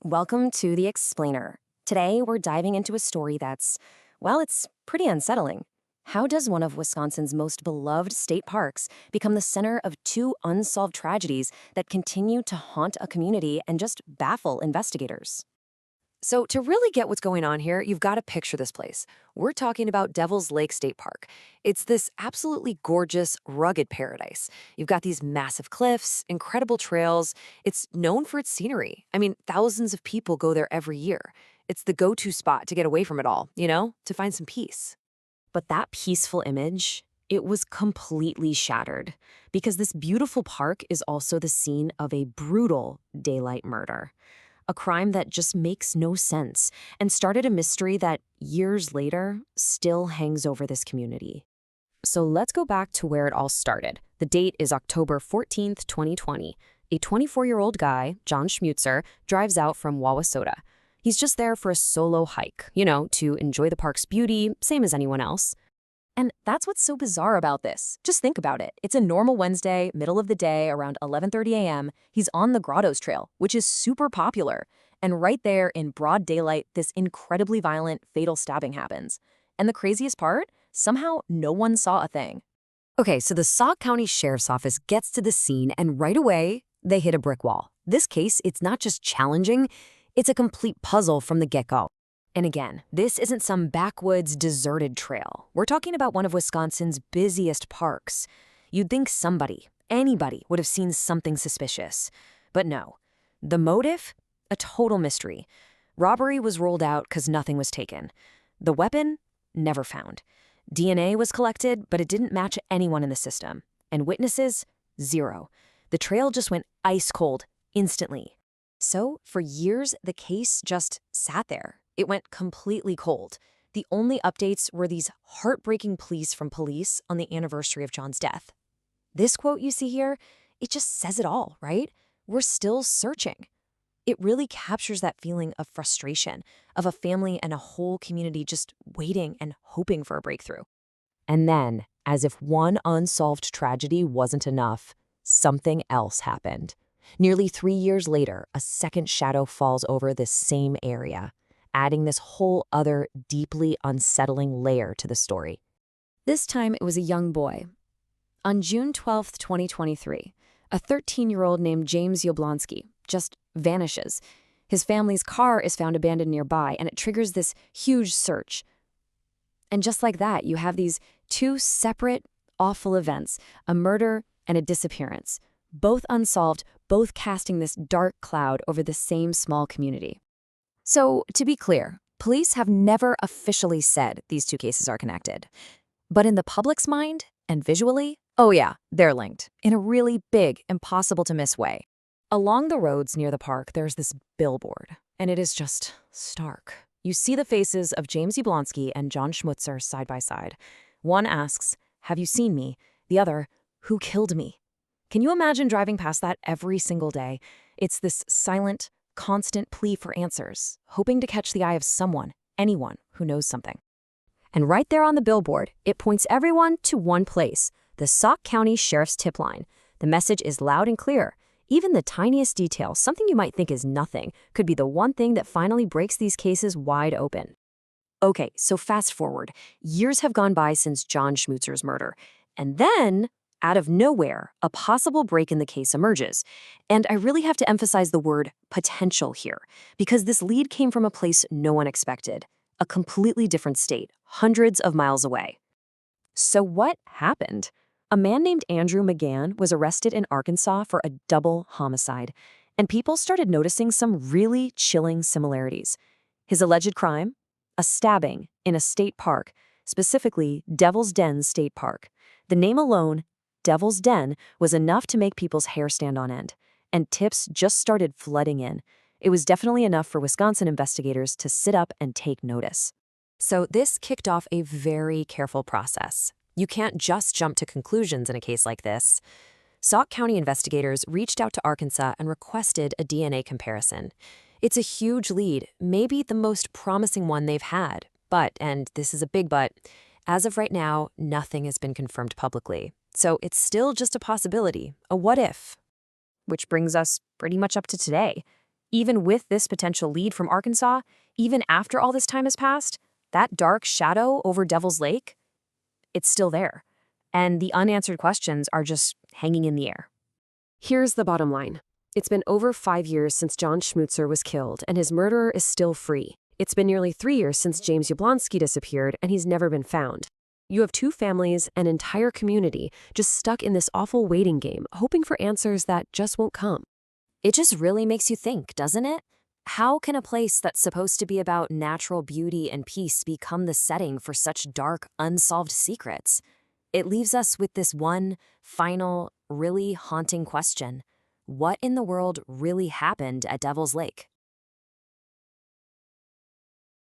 Welcome to The Explainer. Today, we're diving into a story that's, well, it's pretty unsettling. How does one of Wisconsin's most beloved state parks become the center of two unsolved tragedies that continue to haunt a community and just baffle investigators? So, to really get what's going on here, you've got to picture this place. We're talking about Devil's Lake State Park. It's this absolutely gorgeous, rugged paradise. You've got these massive cliffs, incredible trails. It's known for its scenery. I mean, thousands of people go there every year. It's the go to spot to get away from it all, to find some peace. But that peaceful image, it was completely shattered because this beautiful park is also the scene of a brutal daylight murder. A crime that just makes no sense and started a mystery that, years later, still hangs over this community. So let's go back to where it all started. The date is October 14th, 2020. A 24-year-old guy, John Schmutzer, drives out from Wauwatosa. He's just there for a solo hike, to enjoy the park's beauty, same as anyone else. And that's what's so bizarre about this. Just think about it. It's a normal Wednesday, middle of the day, around 11:30 a.m. He's on the Grottoes Trail, which is super popular. And right there in broad daylight, this incredibly violent, fatal stabbing happens. And the craziest part? Somehow no one saw a thing. Okay, so the Sauk County Sheriff's Office gets to the scene, and right away, they hit a brick wall. This case, it's not just challenging, it's a complete puzzle from the get-go. And again, this isn't some backwoods, deserted trail. We're talking about one of Wisconsin's busiest parks. You'd think somebody, anybody, would have seen something suspicious. But no. The motive? A total mystery. Robbery was ruled out because nothing was taken. The weapon? Never found. DNA was collected, but it didn't match anyone in the system. And witnesses? Zero. The trail just went ice cold, instantly. So, for years, the case just sat there. It went completely cold. The only updates were these heartbreaking pleas from police on the anniversary of John's death. This quote you see here, it just says it all, right? We're still searching. It really captures that feeling of frustration, of a family and a whole community just waiting and hoping for a breakthrough. And then, as if one unsolved tragedy wasn't enough, something else happened. Nearly 3 years later, a second shadow falls over this same area, adding this whole other deeply unsettling layer to the story. This time, it was a young boy. On June 12th, 2023, a 13-year-old named James Yablonsky just vanishes. His family's car is found abandoned nearby, and it triggers this huge search. And just like that, you have these two separate, awful events, a murder and a disappearance, both unsolved, both casting this dark cloud over the same small community. So, to be clear, police have never officially said these two cases are connected. But in the public's mind, and visually, oh yeah, they're linked, in a really big, impossible-to-miss way. Along the roads near the park, there's this billboard, and it is just stark. You see the faces of James Yablonsky and John Schmutzer side by side. One asks, "Have you seen me?" The other, "Who killed me?" Can you imagine driving past that every single day? It's this silent, constant plea for answers, hoping to catch the eye of someone, anyone who knows something. And right there on the billboard, it points everyone to one place, the Sauk County Sheriff's tip line. The message is loud and clear. Even the tiniest detail, something you might think is nothing, could be the one thing that finally breaks these cases wide open. Okay, so fast forward. Years have gone by since John Schmutzer's murder. And then, out of nowhere, a possible break in the case emerges. And I really have to emphasize the word potential here, because this lead came from a place no one expected, a completely different state, hundreds of miles away. So what happened? A man named Andrew McGann was arrested in Arkansas for a double homicide, and people started noticing some really chilling similarities. His alleged crime? A stabbing in a state park, specifically Devil's Den State Park. The name alone, Devil's Den, was enough to make people's hair stand on end, and tips just started flooding in. It was definitely enough for Wisconsin investigators to sit up and take notice. So this kicked off a very careful process. You can't just jump to conclusions in a case like this. Sauk County investigators reached out to Arkansas and requested a DNA comparison. It's a huge lead, maybe the most promising one they've had. But, and this is a big but, as of right now, nothing has been confirmed publicly. So it's still just a possibility, a what if. Which brings us pretty much up to today. Even with this potential lead from Arkansas, even after all this time has passed, that dark shadow over Devil's Lake, it's still there. And the unanswered questions are just hanging in the air. Here's the bottom line. It's been over 5 years since John Schmutzer was killed, and his murderer is still free. It's been nearly 3 years since James Yablonsky disappeared, and he's never been found. You have two families, an entire community, just stuck in this awful waiting game, hoping for answers that just won't come. It just really makes you think, doesn't it? How can a place that's supposed to be about natural beauty and peace become the setting for such dark, unsolved secrets? It leaves us with this one, final, really haunting question. What in the world really happened at Devil's Lake?